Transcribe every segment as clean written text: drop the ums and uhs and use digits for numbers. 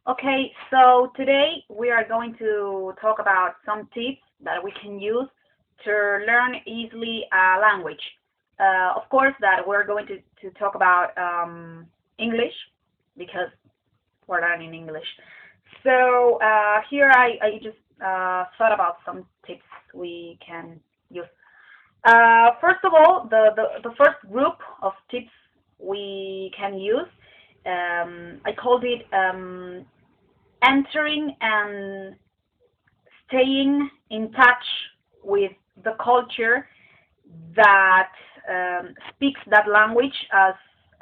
Okay, so today we are going to talk about some tips that we can use to learn easily a language. Of course, that we're going to talk about English because we're learning English. So here I just thought about some tips we can use. First of all, the first group of tips we can use, I called it entering and staying in touch with the culture that speaks that language as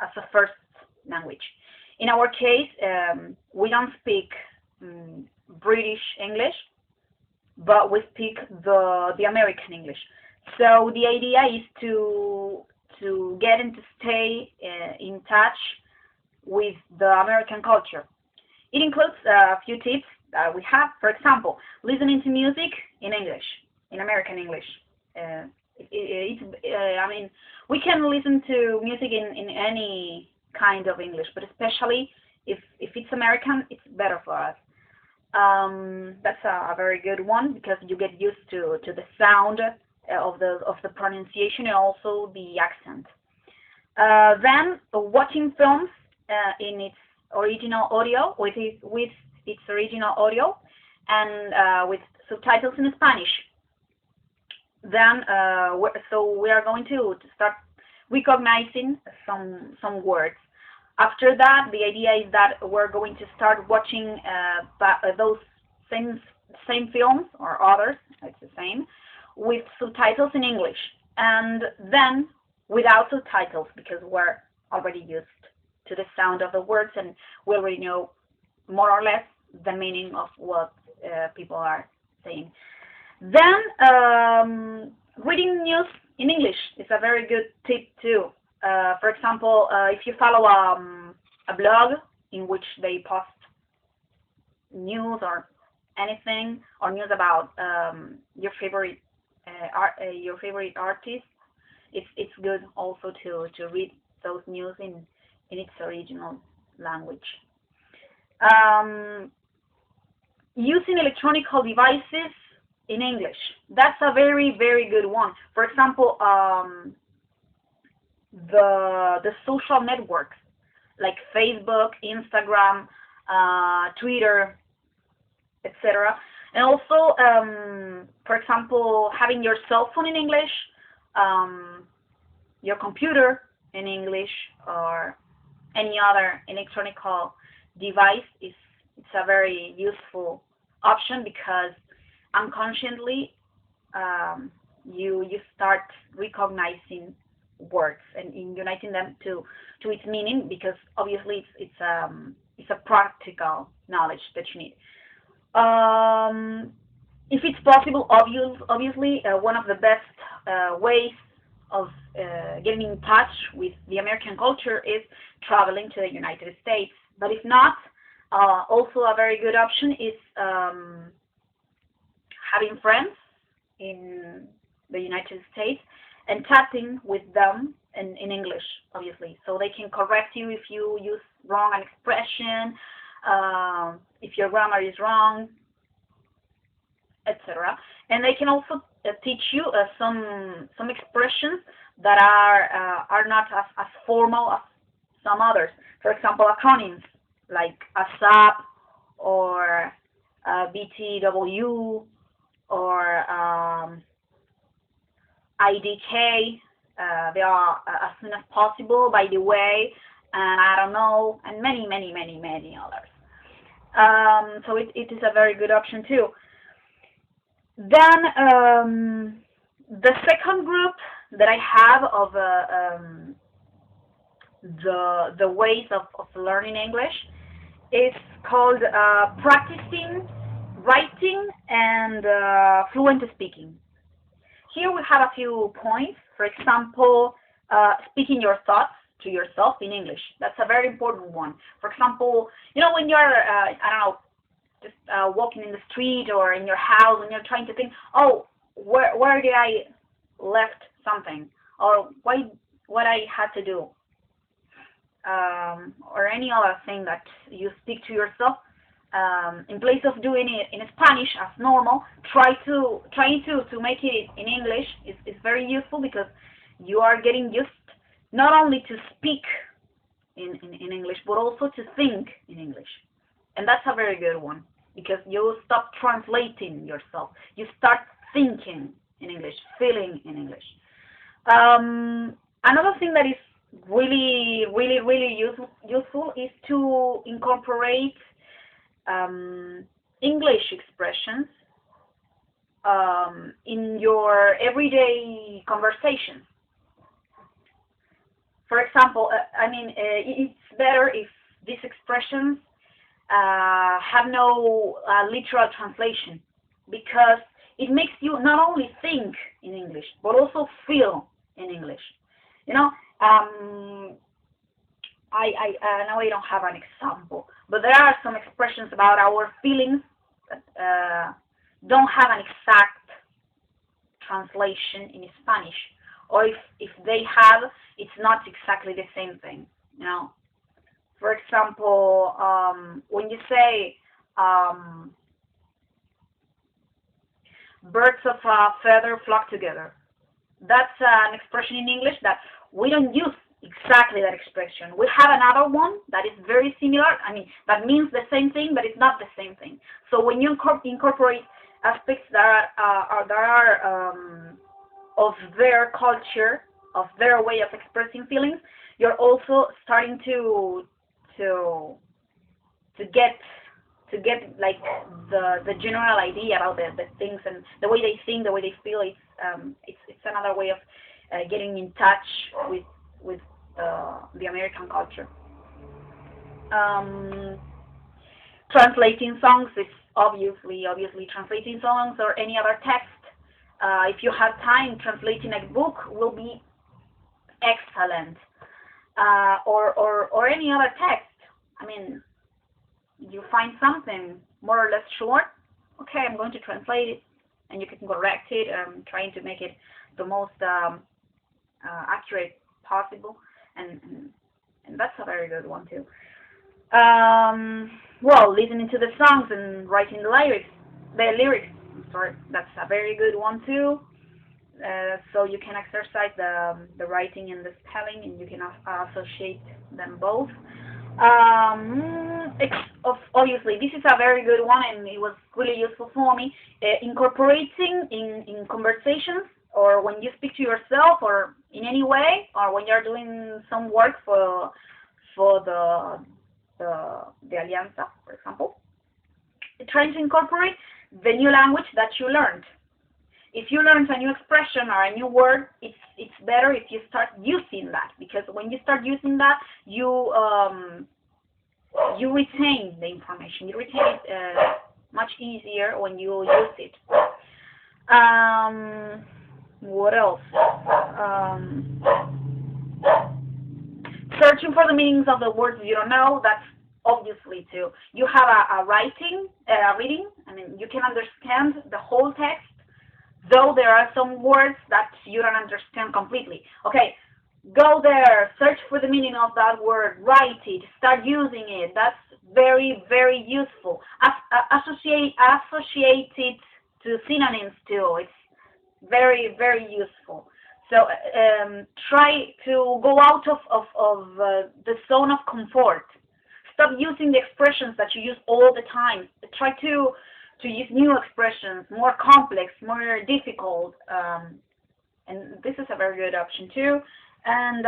a first language. In our case, we don't speak British English, but we speak the American English. So the idea is to get and to stay in touch with the American culture. It includes a few tips that we have. For example, listening to music in English, in American English. Uh, I mean, we can listen to music in any kind of English, but especially if it's American, it's better for us. That's a very good one because you get used to the sound of the pronunciation and also the accent. Then watching films in its original audio with its original audio and with subtitles in Spanish. Then so we are going to start recognizing some words. After that, the idea is that we're going to start watching those same films or others, it's the same, with subtitles in English, and then without subtitles because we're already used to the sound of the words and we already know more or less the meaning of what people are saying. Then reading news in English is a very good tip too. For example, if you follow a blog in which they post news or anything or news about your favorite artist, it's good also to read those news in its original language. Um, Using electronic devices in English. That's a very good one. For example, the social networks like Facebook, Instagram, Twitter, etc. And also, for example, having your cell phone in English, your computer in English, or any other electronic device is it's a very useful option because unconsciously you start recognizing words and in uniting them to its meaning because obviously it's a practical knowledge that you need. If it's possible, obviously one of the best ways of getting in touch with the American culture is traveling to the United States. But if not, also a very good option is having friends in the United States and chatting with them in English, obviously, so they can correct you if you use wrong an expression, if your grammar is wrong, etc. And they can also teach you some expressions that are not as formal as some others. For example, acronyms like ASAP or BTW or IDK. They are as soon as possible, by the way, and I don't know, and many others. So it is a very good option too. Then the second group that I have of the ways of learning English is called practicing writing and fluent speaking. Here we have a few points. For example, speaking your thoughts to yourself in English. That's a very important one. For example, when you're, I don't know, just walking in the street or in your house and you're trying to think, oh, where did I left something, or what I had to do, or any other thing that you speak to yourself. in place of doing it in Spanish as normal, trying to make it in English is very useful, because you are getting used not only to speak in English, but also to think in English. And that's a very good one, because you stop translating yourself. You start thinking in English, feeling in English. Another thing that is really useful is to incorporate English expressions in your everyday conversations. For example, it's better if these expressions have no literal translation, because it makes you not only think in English, but also feel in English. You know, now I don't have an example, but there are some expressions about our feelings that don't have an exact translation in Spanish, or if they have, it's not exactly the same thing. You know, for example, when you say birds of a feather flock together, that's an expression in English that we don't use exactly that expression. We have another one that is very similar. That means the same thing, but it's not the same thing. So when you incorporate aspects that are of their culture, of their way of expressing feelings, you're also starting to get like the general idea about the things and the way they think, the way they feel. It's another way of getting in touch with the American culture. Translating songs is obviously translating songs or any other text. If you have time, translating a book will be excellent, or any other text. You find something more or less short, okay, I'm going to translate it, and you can correct it, trying to make it the most accurate possible, and that's a very good one too. Well, listening to the songs and writing the lyrics, that's a very good one too. So you can exercise the writing and the spelling, and you can associate them both. Obviously, this is a very good one, and it was really useful for me. Incorporating in conversations, or when you speak to yourself, or in any way, or when you're doing some work for the Alianza, for example, trying to incorporate the new language that you learned. If you learn a new expression or a new word, it's better if you start using that, because when you start using that, you retain the information. You retain it much easier when you use it. What else? Searching for the meanings of the words you don't know. That's obviously too. You have a reading. You can understand the whole text, though there are some words that you don't understand completely. Okay, go there, search for the meaning of that word, write it, start using it. That's very, very useful. Associate it to synonyms too. It's very, very useful. So try to go out of the zone of comfort. Stop using the expressions that you use all the time. Try to use new expressions, more complex, more difficult, and this is a very good option too. And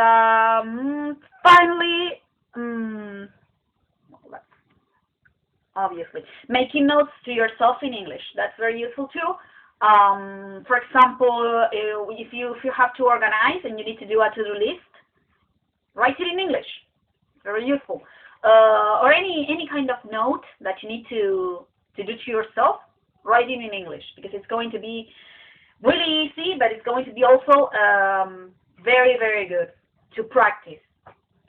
finally, obviously, making notes to yourself in English. That's very useful too. For example, if you have to organize and you need to do a to-do list, write it in English. Very useful. Or any kind of note that you need to do to yourself, write it in English, because it's going to be really easy, but it's going to be also very, very good to practice.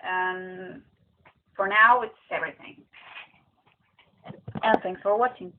And for now, it's everything. And thanks for watching.